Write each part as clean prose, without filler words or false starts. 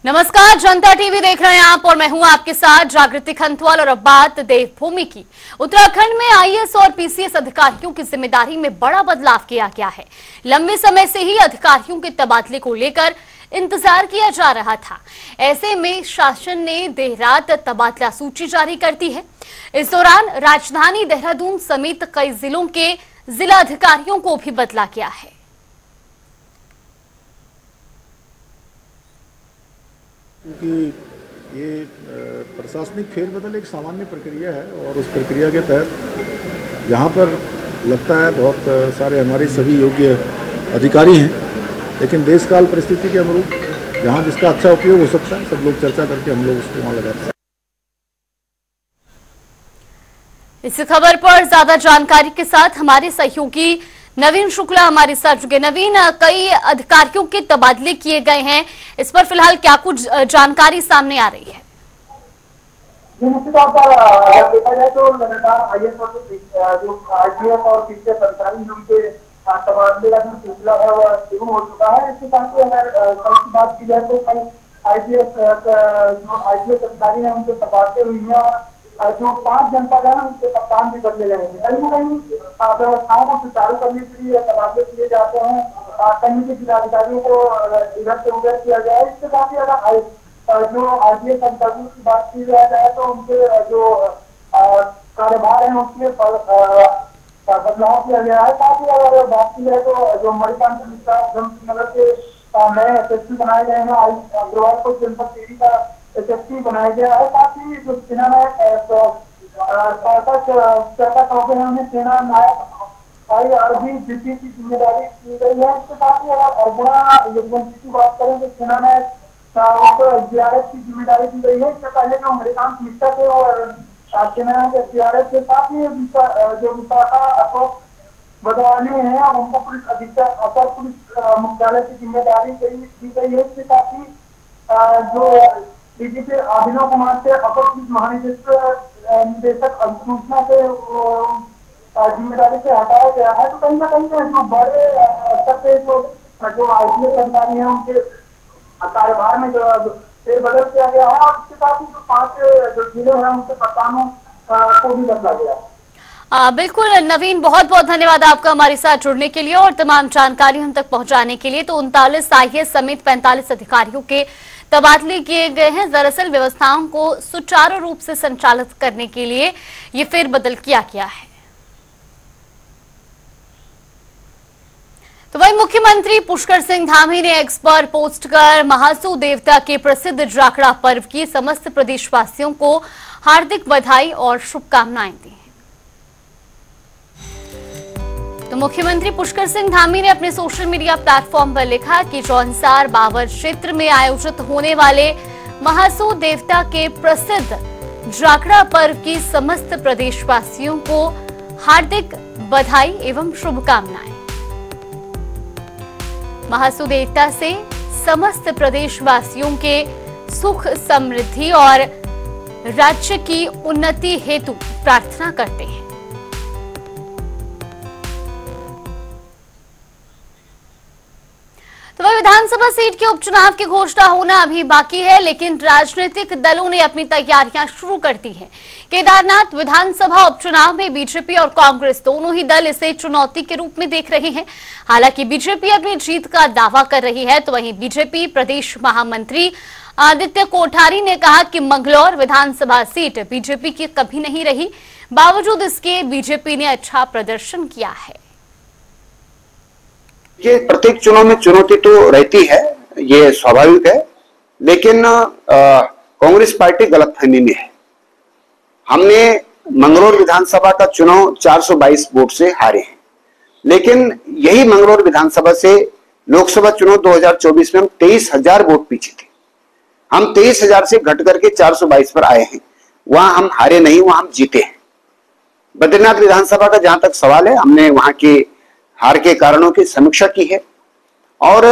नमस्कार, जनता टीवी देख रहे हैं आप और मैं हूं आपके साथ जागृति खंतवाल। और अब बात देवभूमि की। उत्तराखंड में आईएएस और पीसीएस अधिकारियों की जिम्मेदारी में बड़ा बदलाव किया गया है। लंबे समय से ही अधिकारियों के तबादले को लेकर इंतजार किया जा रहा था। ऐसे में शासन ने देर रात तबादला सूची जारी कर दी है। इस दौरान राजधानी देहरादून समेत कई जिलों के जिला अधिकारियों को भी बदला गया है। क्योंकि ये प्रशासनिक फेरबदल एक सामान्य प्रक्रिया है और उस प्रक्रिया के तहत यहाँ पर लगता है बहुत सारे हमारे सभी योग्य अधिकारी हैं, लेकिन देशकाल परिस्थिति के अनुरूप जहाँ जिसका अच्छा उपयोग हो सकता है सब लोग चर्चा करके हम लोग उसको वहाँ लगाते हैं। इस खबर पर ज्यादा जानकारी के साथ हमारे सहयोगी नवीन शुक्ला हमारे साथ जुड़े। नवीन, कई अधिकारियों के तबादले किए गए हैं, इस पर फिलहाल क्या कुछ जानकारी सामने आ रही है? निश्चित तौर पर अगर देखा जाए तो लगातार आईएएस और जो आईपीएस और पीसीएस अधिकारी उनके तबादले का जो सिलसिला है वह शुरू हो चुका है। इसके साथ ही अगर कल की बात की जाए तो कई आईपीएस अधिकारी हैं उनके तबादले हुई है और जो 5 जनपद है उनके कप्तान भी बदले गए हैं। कहीं ना कहीं व्यवस्थाओं को सुचारू करने के लिए तबादले किए जाते हैं, कहीं के जिलाधिकारियों को इधर से उधर किया जाए। इसके साथ ही अगर जो आईपीएस अधिकारियों की बात की जाए तो उनके जो कार्यभार है उसमें बदलाव किया गया है। साथ ही अगर बात की जाए तो जो मणिकांत मिश्रा नगर के नए एसएसपी बनाए गए हैं, अग्रवाल को जनपद टिहरी का एसएसपी बनाया गया है। साथ ही जो सेना नायक सेना नायक अरबी जीपी की जिम्मेदारी की गई है। इसके साथ ही अगर अरबुड़ा युगवंशी की बात करें तो सेना नायक जीआरएफ की जिम्मेदारी दी गई है। इससे पहले जो मणिकांत मिश्रा थे और सेना के जीआरएफ के साथ ही जो विशाखा अशोक बदवानी है उनको पुलिस अधीक्षक अपर पुलिस मुख्यालय की जिम्मेदारी दी गई है। इसके साथ ही जो डीजीपी अभिनव कुमार से अपर पुलिस महानिदेशक अधिसूचना से जिम्मेदारी से हटाया गया है। तो कहीं ना कहीं जो बड़े स्तर पे जो आईपीएस अधिकारी हैं उनके कार्यभार में जो फेरबदल किया गया है और इसके साथ ही जो 5 जो जिले हैं उनके कप्तानों को भी बदला गया है। बिल्कुल नवीन, बहुत बहुत धन्यवाद आपका हमारे साथ जुड़ने के लिए और तमाम जानकारी हम तक पहुंचाने के लिए। तो 39 आईएएस समेत 45 अधिकारियों के तबादले किए गए हैं। दरअसल व्यवस्थाओं को सुचारू रूप से संचालित करने के लिए ये फेरबदल किया गया है। तो वही मुख्यमंत्री पुष्कर सिंह धामी ने एक्स पर पोस्ट कर महासू देवता के प्रसिद्ध जाखड़ा पर्व की समस्त प्रदेशवासियों को हार्दिक बधाई और शुभकामनाएं दी। तो मुख्यमंत्री पुष्कर सिंह धामी ने अपने सोशल मीडिया प्लेटफॉर्म पर लिखा कि जौनसार बावर क्षेत्र में आयोजित होने वाले महासू देवता के प्रसिद्ध जाखड़ा पर्व की समस्त प्रदेशवासियों को हार्दिक बधाई एवं शुभकामनाएं। महासू देवता से समस्त प्रदेशवासियों के सुख समृद्धि और राज्य की उन्नति हेतु प्रार्थना करते हैं। तो वह विधानसभा सीट के उपचुनाव की घोषणा होना अभी बाकी है, लेकिन राजनीतिक दलों ने अपनी तैयारियां शुरू कर दी हैं। केदारनाथ विधानसभा उपचुनाव में बीजेपी और कांग्रेस दोनों ही दल इसे चुनौती के रूप में देख रहे हैं। हालांकि बीजेपी अपनी जीत का दावा कर रही है, तो वहीं बीजेपी प्रदेश महामंत्री आदित्य कोठारी ने कहा कि मंगलौर विधानसभा सीट बीजेपी की कभी नहीं रही, बावजूद इसके बीजेपी ने अच्छा प्रदर्शन किया है। ये प्रत्येक चुनाव में चुनौती तो रहती है, ये स्वाभाविक है, लेकिन कांग्रेस पार्टी गलतफहमी में है। हमने मंगलौर विधानसभा का चुनाव 422 वोट से हारे हैं, लेकिन यही मंगलौर विधानसभा से लोकसभा चुनाव 2024 में हम 23,000 वोट पीछे थे। हम 23,000 से घट करके 422 पर आए हैं। वहां हम हारे नहीं, वहां हम जीते हैं। बद्रीनाथ विधानसभा का जहां तक सवाल है, हमने वहां के हार के कारणों की समीक्षा की है और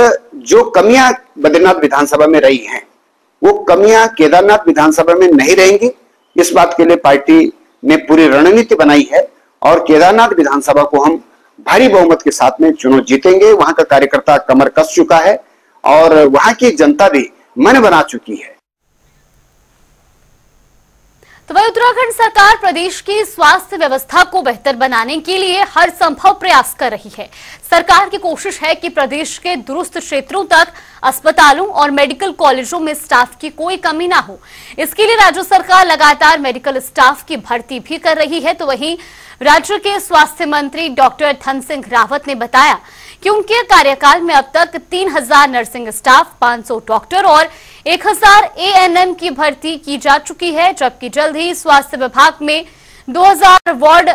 जो कमियां बद्रीनाथ विधानसभा में रही हैं वो कमियां केदारनाथ विधानसभा में नहीं रहेंगी। इस बात के लिए पार्टी ने पूरी रणनीति बनाई है और केदारनाथ विधानसभा को हम भारी बहुमत के साथ में चुनाव जीतेंगे। वहां का कार्यकर्ता कमर कस चुका है और वहां की जनता भी मन बना चुकी है। तो वही उत्तराखंड सरकार प्रदेश की स्वास्थ्य व्यवस्था को बेहतर बनाने के लिए हर संभव प्रयास कर रही है। सरकार की कोशिश है कि प्रदेश के दूरस्थ क्षेत्रों तक अस्पतालों और मेडिकल कॉलेजों में स्टाफ की कोई कमी ना हो। इसके लिए राज्य सरकार लगातार मेडिकल स्टाफ की भर्ती भी कर रही है। तो वहीं राज्य के स्वास्थ्य मंत्री डॉक्टर धन सिंह रावत ने बताया कि उनके कार्यकाल में अब तक 3000 नर्सिंग स्टाफ, 500 डॉक्टर और 1000 ANM की भर्ती की जा चुकी है, जबकि जल्द ही स्वास्थ्य विभाग में 2000 वार्ड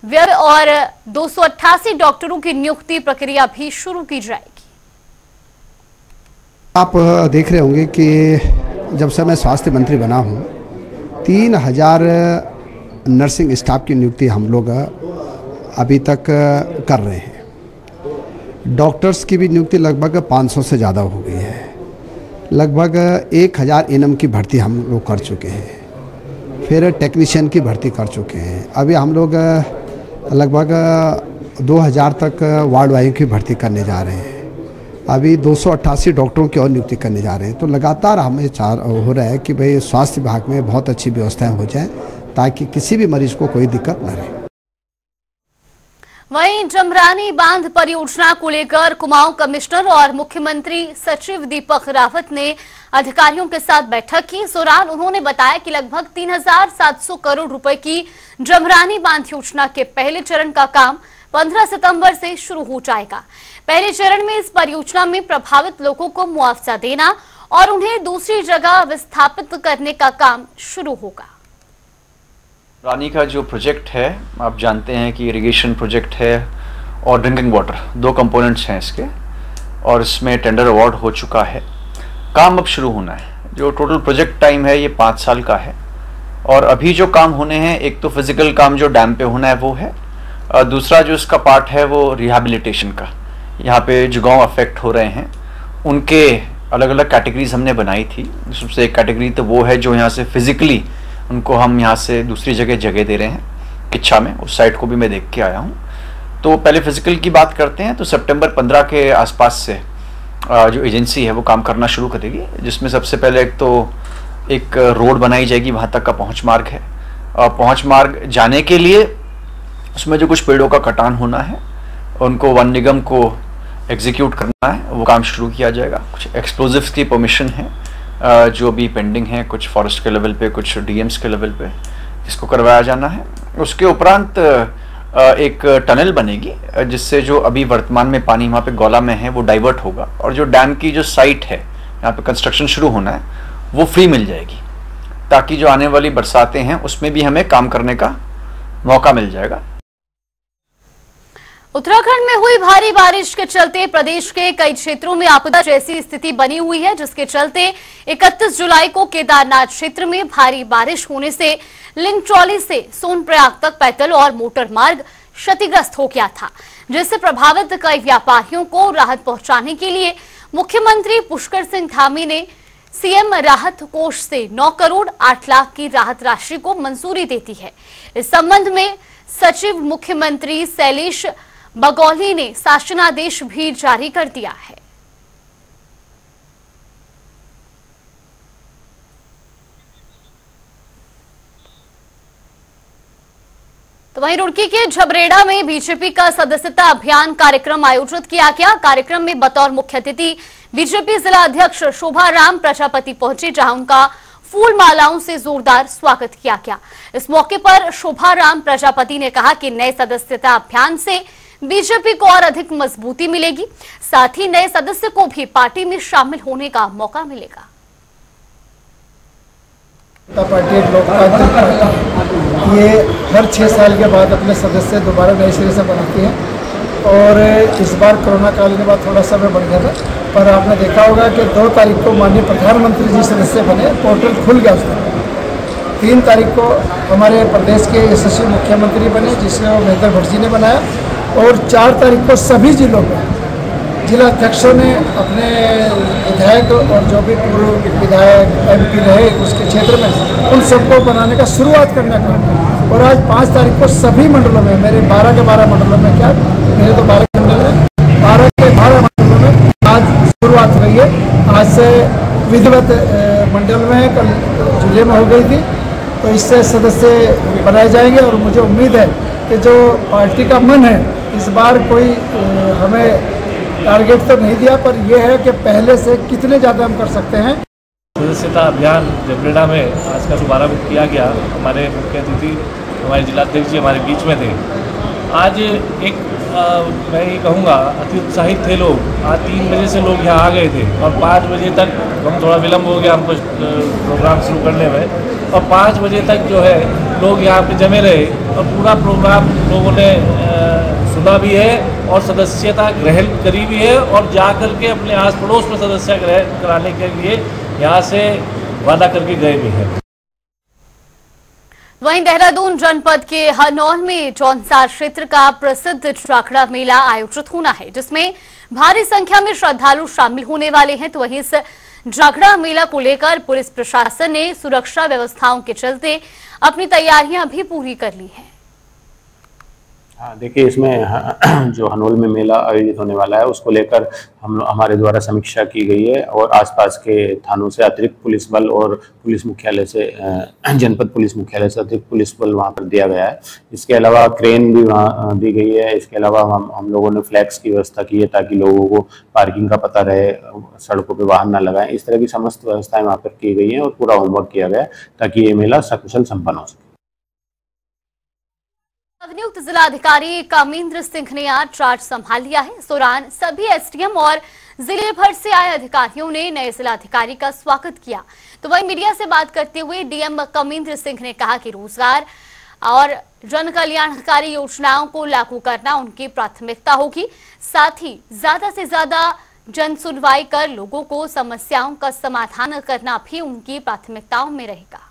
व्यय और 288 डॉक्टरों की नियुक्ति प्रक्रिया भी शुरू की जाएगी। आप देख रहे होंगे कि जब से मैं स्वास्थ्य मंत्री बना हूं, 3000 नर्सिंग स्टाफ की नियुक्ति हम लोग अभी तक कर रहे हैं। डॉक्टर्स की भी नियुक्ति लगभग 500 से ज़्यादा हो गई है। लगभग 1000 ANM की भर्ती हम लोग कर चुके हैं। फिर टेक्नीशियन की भर्ती कर चुके हैं। अभी हम लोग लगभग 2000 तक वार्ड वाइज की भर्ती करने जा रहे हैं। अभी 288 डॉक्टरों की और नियुक्ति करने जा रहे हैं। तो लगातार हमें हो रहा है कि भाई स्वास्थ्य विभाग में बहुत अच्छी व्यवस्थाएं हो जाएं ताकि किसी भी मरीज को कोई दिक्कत न रहे। वहीं जमरानी बांध परियोजना को लेकर कुमाऊं कमिश्नर और मुख्यमंत्री सचिव दीपक रावत ने अधिकारियों के साथ बैठक की। इस दौरान उन्होंने बताया कि लगभग 3700 करोड़ रुपए की जमरानी बांध योजना के पहले चरण का काम 15 सितंबर से शुरू हो जाएगा। पहले चरण में इस परियोजना में प्रभावित लोगों को मुआवजा देना और उन्हें दूसरी जगह विस्थापित करने का काम शुरू होगा। रानी का जो प्रोजेक्ट है, आप जानते हैं कि इरिगेशन प्रोजेक्ट है और ड्रिंकिंग वाटर, 2 कंपोनेंट्स हैं इसके, और इसमें टेंडर अवार्ड हो चुका है। काम अब शुरू होना है। जो टोटल प्रोजेक्ट टाइम है ये 5 साल का है। और अभी जो काम होने हैं, एक तो फिजिकल काम जो डैम पे होना है वो है, और दूसरा जो इसका पार्ट है वो रिहैबिलिटेशन का। यहाँ पे जो गाँव अफेक्ट हो रहे हैं उनके अलग अलग कैटेगरीज हमने बनाई थी। सबसे एक कैटेगरी तो वो है जो यहाँ से फिजिकली उनको हम यहाँ से दूसरी जगह दे रहे हैं। किच्छा में उस साइट को भी मैं देख के आया हूँ। तो पहले फिजिकल की बात करते हैं। तो सितंबर 15 के आसपास से जो एजेंसी है वो काम करना शुरू करेगी, जिसमें सबसे पहले एक रोड बनाई जाएगी, वहाँ तक का पहुँच मार्ग है। पहुँच मार्ग जाने के लिए उसमें जो कुछ पेड़ों का कटान होना है उनको वन निगम को एग्जीक्यूट करना है, वो काम शुरू किया जाएगा। कुछ एक्सप्लोजिव्स की परमिशन है जो भी पेंडिंग है, कुछ फॉरेस्ट के लेवल पे, कुछ डीएम्स के लेवल पे, इसको करवाया जाना है। उसके उपरांत एक टनल बनेगी जिससे जो अभी वर्तमान में पानी वहाँ पे गौला में है वो डाइवर्ट होगा, और जो डैम की जो साइट है यहाँ पे कंस्ट्रक्शन शुरू होना है वो फ्री मिल जाएगी, ताकि जो आने वाली बरसातें हैं उसमें भी हमें काम करने का मौका मिल जाएगा। उत्तराखंड में हुई भारी बारिश के चलते प्रदेश के कई क्षेत्रों में आपदा जैसी स्थिति बनी हुई है, जिसके चलते 31 जुलाई को केदारनाथ क्षेत्र में भारी बारिश होने से लिंगचौली से सोनप्रयाग तक पैदल और मोटर मार्ग क्षतिग्रस्त हो गया था, जिससे प्रभावित कई व्यापारियों को राहत पहुंचाने के लिए मुख्यमंत्री पुष्कर सिंह धामी ने सीएम राहत कोष से 9 करोड़ 8 लाख की राहत राशि को मंजूरी दे दी है। इस संबंध में सचिव मुख्यमंत्री शैलेश बगौली ने शासनादेश भी जारी कर दिया है। तो वहीं रुड़की के झबरेड़ा में बीजेपी का सदस्यता अभियान कार्यक्रम आयोजित किया गया। कार्यक्रम में बतौर मुख्य अतिथि बीजेपी जिला अध्यक्ष शोभा राम प्रजापति पहुंचे, जहां उनका फूल मालाओं से जोरदार स्वागत किया गया। इस मौके पर शोभा राम प्रजापति ने कहा कि नए सदस्यता अभियान से बीजेपी को और अधिक मजबूती मिलेगी, साथ ही नए सदस्य को भी पार्टी में शामिल होने का मौका मिलेगा। पार्टी एक लोकतांत्रिक पार्टी, ये हर 6 साल के बाद अपने सदस्य दोबारा नए सिरे से बनाती है, और इस बार कोरोना काल के बाद थोड़ा समय बढ़ गया था, पर आपने देखा होगा कि 2 तारीख को माननीय प्रधानमंत्री जी सदस्य बने, पोर्टल खुल गया उसका। 3 तारीख को हमारे प्रदेश के यशस्वी मुख्यमंत्री बने, जिसे महेंद्र भट्ट जी ने बनाया, और 4 तारीख को सभी जिलों में जिला अध्यक्षों ने अपने विधायक और जो भी पूर्व विधायक MP रहे उसके क्षेत्र में, उन सबको बनाने का शुरुआत करने का। और आज 5 तारीख को सभी मंडलों में, मेरे 12 के 12 मंडलों में, क्या मेरे तो 12 मंडल हैं, 12 के 12 मंडलों में आज शुरुआत हुई है। आज से विधिवत मंडल में कल जुलाई में हो गई थी, तो इससे सदस्य बनाए जाएंगे और मुझे उम्मीद है कि जो पार्टी का मन है, इस बार कोई हमें टारगेट तो नहीं दिया, पर यह है कि पहले से कितने ज़्यादा हम कर सकते हैं। सदस्यता अभियान जबरेड़ा में आज का शुभारंभ किया गया। हमारे मुख्य अतिथि हमारे जिलाध्यक्ष जी हमारे बीच में थे। आज एक मैं ये कहूँगा अति उत्साहित थे लोग। आज 3 बजे से लोग यहाँ आ गए थे और 5 बजे तक हम थोड़ा विलम्ब हो गया हमको प्रोग्राम शुरू करने में, और 5 बजे तक जो है लोग यहाँ पे जमे रहे और पूरा प्रोग्राम लोगों ने सुना भी है और सदस्यता ग्रहण करी भी है और जा कर के अपने आस पड़ोस में सदस्यता ग्रहण कराने के लिए यहाँ से वादा करके गए भी हैं। वहीं देहरादून जनपद के हनौल में जौनसार क्षेत्र का प्रसिद्ध जाखड़ा मेला आयोजित होना है, जिसमें भारी संख्या में श्रद्धालु शामिल होने वाले हैं। तो वहीं इस जाखड़ा मेला को लेकर पुलिस प्रशासन ने सुरक्षा व्यवस्थाओं के चलते अपनी तैयारियां भी पूरी कर ली हैं। हाँ, देखिए, इसमें जो हनौल में मेला आयोजित होने वाला है उसको लेकर हमारे द्वारा समीक्षा की गई है और आसपास के थानों से अतिरिक्त पुलिस बल और पुलिस मुख्यालय से जनपद पुलिस मुख्यालय से अतिरिक्त पुलिस बल वहाँ पर दिया गया है। इसके अलावा क्रेन भी वहाँ दी गई है। इसके अलावा हम लोगों ने फ्लैग्स की व्यवस्था की है ताकि लोगों को पार्किंग का पता रहे, सड़कों पर वाहन ना लगाएं। इस तरह की समस्त व्यवस्थाएं वहाँ पर की गई हैं और पूरा होमवर्क किया गया है ताकि ये मेला सकुशल संपन्न हो सके। नवनियुक्त जिलाधिकारी कामेंद्र सिंह ने आज चार्ज संभाल लिया है। इस दौरान सभी एसडीएम और जिले भर से आए अधिकारियों ने नए जिलाधिकारी का स्वागत किया। तो वहीं मीडिया से बात करते हुए डीएम कामेंद्र सिंह ने कहा कि रोजगार और जन कल्याणकारी योजनाओं को लागू करना उनकी प्राथमिकता होगी। साथ ही ज्यादा से ज्यादा जन सुनवाई कर लोगों को समस्याओं का समाधान करना भी उनकी प्राथमिकताओं में रहेगा।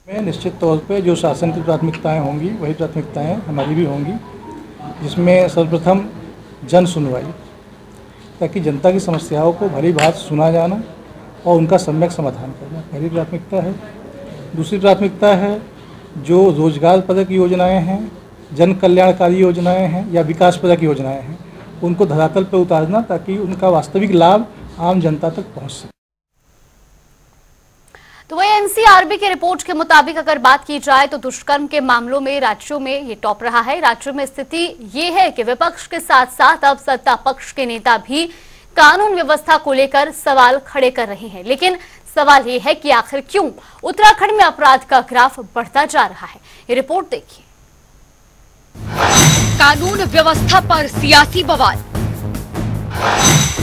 में निश्चित तौर पे जो शासन की प्राथमिकताएं होंगी वही प्राथमिकताएं हमारी भी होंगी, जिसमें सर्वप्रथम जन सुनवाई, ताकि जनता की समस्याओं को भली भांति सुना जाना और उनका सम्यक समाधान करना पहली प्राथमिकता है। दूसरी प्राथमिकता है जो रोजगारपरक योजनाएं हैं, जन कल्याणकारी योजनाएं हैं या विकासपरक योजनाएं हैं, उनको धरातल पर उतारना ताकि उनका वास्तविक लाभ आम जनता तक पहुँच सके। तो वही एनसीआरबी की रिपोर्ट के मुताबिक अगर बात की जाए तो दुष्कर्म के मामलों में राज्यों में ये टॉप रहा है। राज्यों में स्थिति ये है कि विपक्ष के साथ साथ अब सत्ता पक्ष के नेता भी कानून व्यवस्था को लेकर सवाल खड़े कर रहे हैं। लेकिन सवाल ये है कि आखिर क्यों उत्तराखंड में अपराध का ग्राफ बढ़ता जा रहा है। ये रिपोर्ट देखिए। कानून व्यवस्था पर सियासी बवाल,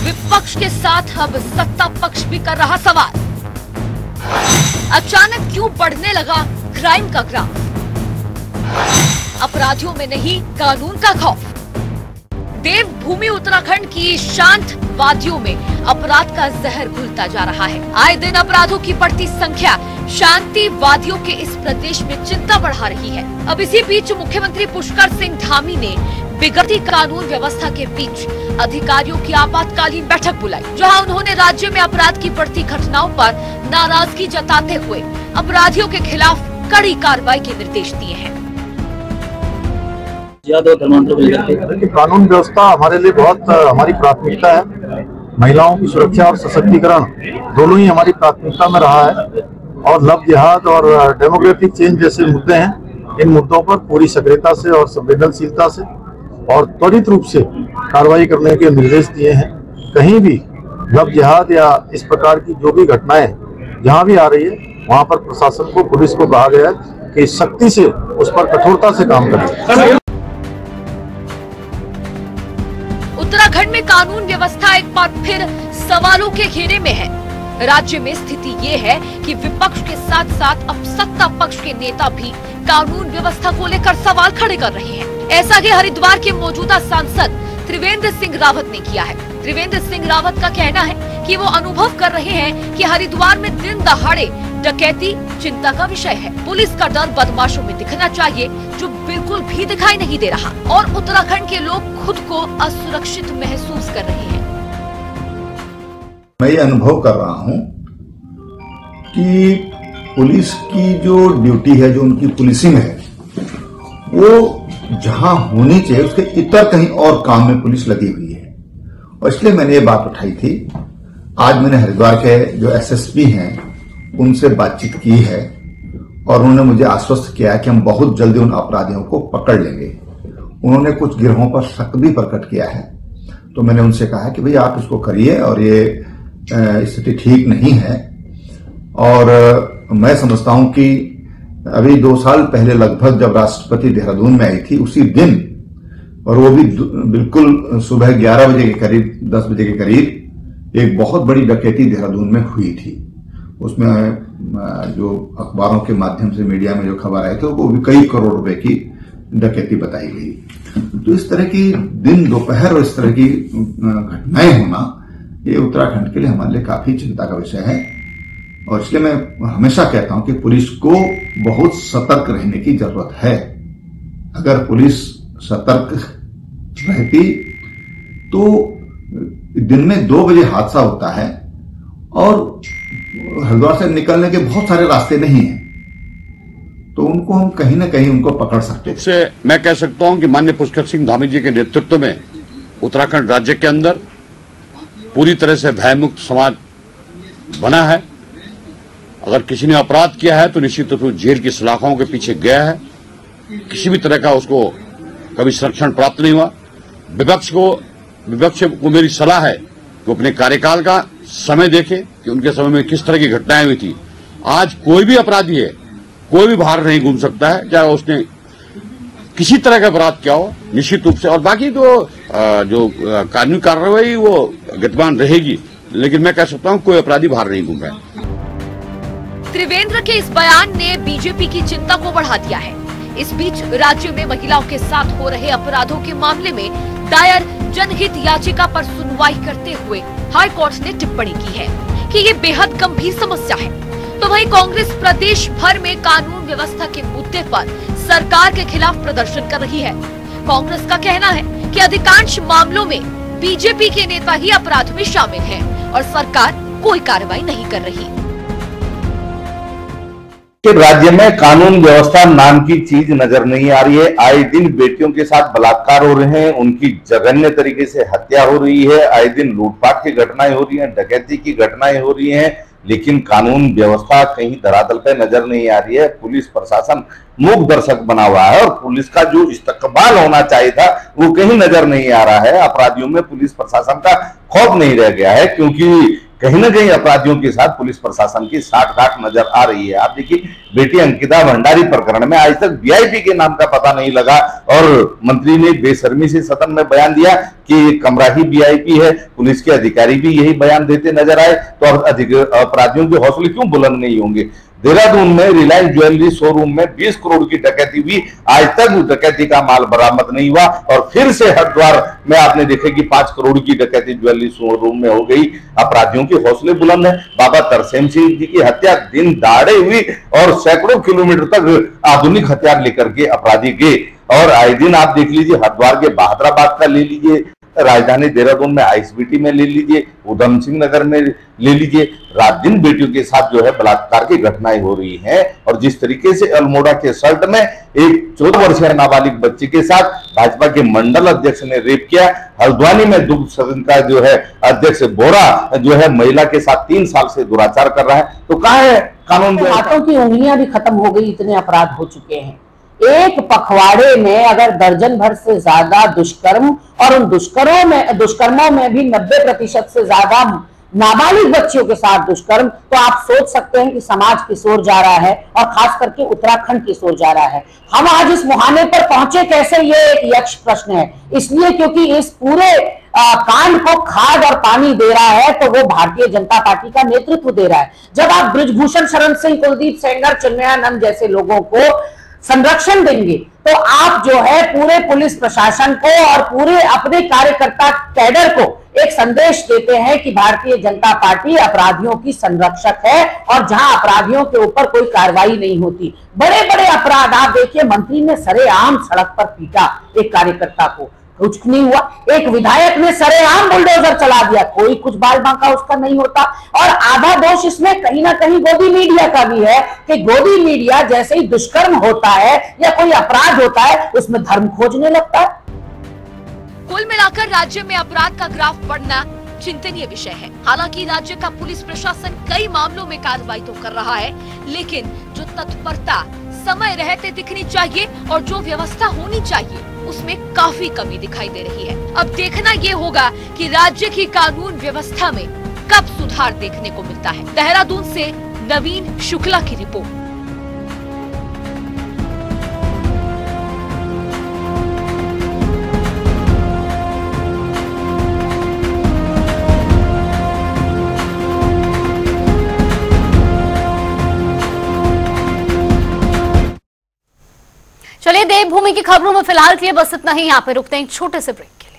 विपक्ष के साथ अब सत्ता पक्ष भी कर रहा सवाल। अचानक क्यों बढ़ने लगा क्राइम का ग्राफ? अपराधियों में नहीं कानून का खौफ। देवभूमि उत्तराखंड की शांत वादियों में अपराध का जहर घुलता जा रहा है। आए दिन अपराधों की बढ़ती संख्या शांति वादियों के इस प्रदेश में चिंता बढ़ा रही है। अब इसी बीच मुख्यमंत्री पुष्कर सिंह धामी ने बिगड़ती कानून व्यवस्था के बीच अधिकारियों की आपातकालीन बैठक बुलाई, जहां उन्होंने राज्य में अपराध की बढ़ती घटनाओं पर नाराजगी जताते हुए अपराधियों के खिलाफ कड़ी कार्रवाई के निर्देश दिए हैं। कानून व्यवस्था हमारे लिए बहुत हमारी प्राथमिकता है। महिलाओं की सुरक्षा और सशक्तिकरण दोनों ही हमारी प्राथमिकता में रहा है और लव जिहाद और डेमोक्रेटिक चेंज जैसे मुद्दे हैं। इन मुद्दों पर पूरी सक्रियता से और संवेदनशीलता से और त्वरित रूप से कार्रवाई करने के निर्देश दिए हैं। कहीं भी लव जिहाद या इस प्रकार की जो भी घटनाएं जहां भी आ रही है, वहां पर प्रशासन को, पुलिस को कहा गया है कि सख्ती से उस पर कठोरता से काम करें। उत्तराखंड में कानून व्यवस्था एक बार फिर सवालों के घेरे में है। राज्य में स्थिति ये है कि विपक्ष के साथ साथ अब सत्ता पक्ष के नेता भी कानून व्यवस्था को लेकर सवाल खड़े कर रहे हैं। ऐसा ही हरिद्वार के मौजूदा सांसद त्रिवेंद्र सिंह रावत ने किया है। त्रिवेंद्र सिंह रावत का कहना है कि वो अनुभव कर रहे हैं कि हरिद्वार में दिन दहाड़े डकैती चिंता का विषय है। पुलिस का डर बदमाशों में दिखना चाहिए, जो बिल्कुल भी दिखाई नहीं दे रहा, और उत्तराखंड के लोग खुद को असुरक्षित महसूस कर रहे हैं। मैं ये अनुभव कर रहा हूँ कि पुलिस की जो ड्यूटी है, जो उनकी पुलिसिंग है, वो जहां होनी चाहिए उसके इतर कहीं और काम में पुलिस लगी हुई है। और इसलिए मैंने ये बात उठाई थी आज मैंने हरिद्वार के जो एसएसपी हैं उनसे बातचीत की है और उन्होंने मुझे आश्वस्त किया है कि हम बहुत जल्दी उन अपराधियों को पकड़ लेंगे। उन्होंने कुछ गिरोहों पर शक भी प्रकट किया है, तो मैंने उनसे कहा कि भाई आप इसको करिए और ये स्थिति ठीक नहीं है। और मैं समझता हूं कि अभी 2 साल पहले लगभग जब राष्ट्रपति देहरादून में आई थी उसी दिन, और वो भी बिल्कुल सुबह 11 बजे के करीब, 10 बजे के करीब, एक बहुत बड़ी डकैती देहरादून में हुई थी। उसमें जो अखबारों के माध्यम से मीडिया में जो खबर आई थी वो भी कई करोड़ रुपए की डकैती बताई गई। तो इस तरह की दिन दोपहर और इस तरह की घटनाएं होना ये उत्तराखंड के लिए हमारे लिए काफी चिंता का विषय है। और इसलिए मैं हमेशा कहता हूं कि पुलिस को बहुत सतर्क रहने की जरूरत है। अगर पुलिस सतर्क रहती तो दिन में 2 बजे हादसा होता है और हरिद्वार से निकलने के बहुत सारे रास्ते नहीं हैं, तो उनको हम कहीं ना कहीं उनको पकड़ सकते हैं। इससे मैं कह सकता हूं कि माननीय पुष्कर सिंह धामी जी के नेतृत्व में उत्तराखंड राज्य के अंदर पूरी तरह से भयमुक्त समाज बना है। अगर किसी ने अपराध किया है तो निश्चित रूप से जेल की सलाखों के पीछे गया है, किसी भी तरह का उसको कभी संरक्षण प्राप्त नहीं हुआ। विपक्ष को मेरी सलाह है कि अपने कार्यकाल का समय देखे कि उनके समय में किस तरह की घटनाएं हुई थी। आज कोई भी अपराधी है, कोई भी बाहर नहीं घूम सकता है, चाहे उसने किसी तरह का अपराध किया हो, निश्चित रूप से। और बाकी तो जो कानूनी कार्रवाई वो गतिमान रहेगी, लेकिन मैं कह सकता हूं कोई अपराधी बाहर नहीं घूम रहा है। त्रिवेंद्र के इस बयान ने बीजेपी की चिंता को बढ़ा दिया है। इस बीच राज्य में महिलाओं के साथ हो रहे अपराधों के मामले में दायर जनहित याचिका पर सुनवाई करते हुए हाई कोर्ट ने टिप्पणी की है कि ये बेहद गंभीर समस्या है। तो वहीं कांग्रेस प्रदेश भर में कानून व्यवस्था के मुद्दे पर सरकार के खिलाफ प्रदर्शन कर रही है। कांग्रेस का कहना है कि अधिकांश मामलों में बीजेपी के नेता ही अपराध में शामिल हैं और सरकार कोई कार्रवाई नहीं कर रही। राज्य में कानून व्यवस्था नाम की चीज नजर नहीं आ रही है। आए दिन बेटियों के साथ बलात्कार हो रहे हैं, उनकी जघन्य तरीके से हत्या हो रही है, आए दिन लूटपाट की घटनाएं हो रही हैं, डकैती की घटनाएं हो रही हैं, लेकिन कानून व्यवस्था कहीं धरातल पे नजर नहीं आ रही है। पुलिस प्रशासन मूक दर्शक बना हुआ है और पुलिस का जो इस्तकबाल होना चाहिए था वो कहीं नजर नहीं आ रहा है। अपराधियों में पुलिस प्रशासन का खौफ नहीं रह गया है, क्योंकि कहीं ना कहीं अपराधियों के साथ पुलिस प्रशासन की साठगांठ नजर आ रही है। आप देखिए, बेटी अंकिता भंडारी प्रकरण में आज तक वीआईपी के नाम का पता नहीं लगा और मंत्री ने बेशर्मी से सदन में बयान दिया कि कमरा ही वीआईपी है। पुलिस के अधिकारी भी यही बयान देते नजर आए, तो अपराधियों के हौसले क्यों बुलंद नहीं होंगे। देहरादून में रिलायंस ज्वेलरी शोरूम में 20 करोड़ की डकैती हुई, आज तक डकैती का माल बरामद नहीं हुआ। और फिर से हरिद्वार में आपने देखा कि 5 करोड़ की डकैती ज्वेलरी शोरूम में हो गई। अपराधियों के हौसले बुलंद है। बाबा तरसेम सिंह जी की हत्या दिन दहाड़े हुई और सैकड़ों किलोमीटर तक आधुनिक हथियार लेकर के अपराधी गए। और आए दिन आप देख लीजिए, हरिद्वार के बहादुराबाद का ले लीजिए, राजधानी देहरादून में आईएसबीटी में ले लीजिए, उधम सिंह नगर में ले लीजिए, रात दिन बेटियों के साथ जो है बलात्कार की घटनाएं हो रही हैं। और जिस तरीके से अल्मोड़ा के सल्ट में एक 14 वर्षीय नाबालिग बच्ची के साथ भाजपा के मंडल अध्यक्ष ने रेप किया, हल्द्वानी में दुग्ध सदन का जो है अध्यक्ष बोरा जो है महिला के साथ 3 साल से दुराचार कर रहा है, तो कहाँ है कानून। हाथों की उंगलियां भी खत्म हो गई, इतने अपराध हो चुके हैं। एक पखवाड़े में अगर दर्जन भर से ज्यादा दुष्कर्म, और उन दुष्कर्मों में भी 90% से ज्यादा नाबालिग बच्चियों के साथ दुष्कर्म, तो आप सोच सकते हैं कि समाज किस ओर जा रहा है और खास करके उत्तराखंड किस ओर जा रहा है। हम आज इस मुहाने पर पहुंचे कैसे, ये एक यक्ष प्रश्न है। इसलिए क्योंकि इस पूरे कांड को खाद और पानी दे रहा है तो वो भारतीय जनता पार्टी का नेतृत्व दे रहा है। जब आप बृजभूषण शरण सिंह, कुलदीप सेंगर, चिन्मयानंद जैसे लोगों को संरक्षण देंगे तो आप जो है पूरे पुलिस प्रशासन को और पूरे अपने कार्यकर्ता कैडर को एक संदेश देते हैं कि भारतीय जनता पार्टी अपराधियों की संरक्षक है और जहां अपराधियों के ऊपर कोई कार्रवाई नहीं होती। बड़े बड़े अपराध आप देखिए, मंत्री ने सरेआम सड़क पर पीटा एक कार्यकर्ता को, कुछ नहीं हुआ। एक विधायक ने सरेआम बुलडोजर चला दिया, कोई कुछ बाल बांका उसका नहीं होता। और आधा दोष इसमें कहीं ना कहीं गोदी मीडिया का भी है कि गोदी मीडिया जैसे ही दुष्कर्म होता है या कोई अपराध होता है उसमें धर्म खोजने लगता है। कुल मिलाकर राज्य में अपराध का ग्राफ बढ़ना चिंतनीय विषय है। हालांकि राज्य का पुलिस प्रशासन कई मामलों में कार्रवाई तो कर रहा है, लेकिन जो तत्परता समय रहते दिखनी चाहिए और जो व्यवस्था होनी चाहिए उसमें काफी कमी दिखाई दे रही है। अब देखना ये होगा कि राज्य की कानून व्यवस्था में कब सुधार देखने को मिलता है। देहरादून से नवीन शुक्ला की रिपोर्ट। चलिए देवभूमि की खबरों में फिलहाल के लिए बस इतना ही। यहाँ पे रुकते हैं एक छोटे से ब्रेक के लिए।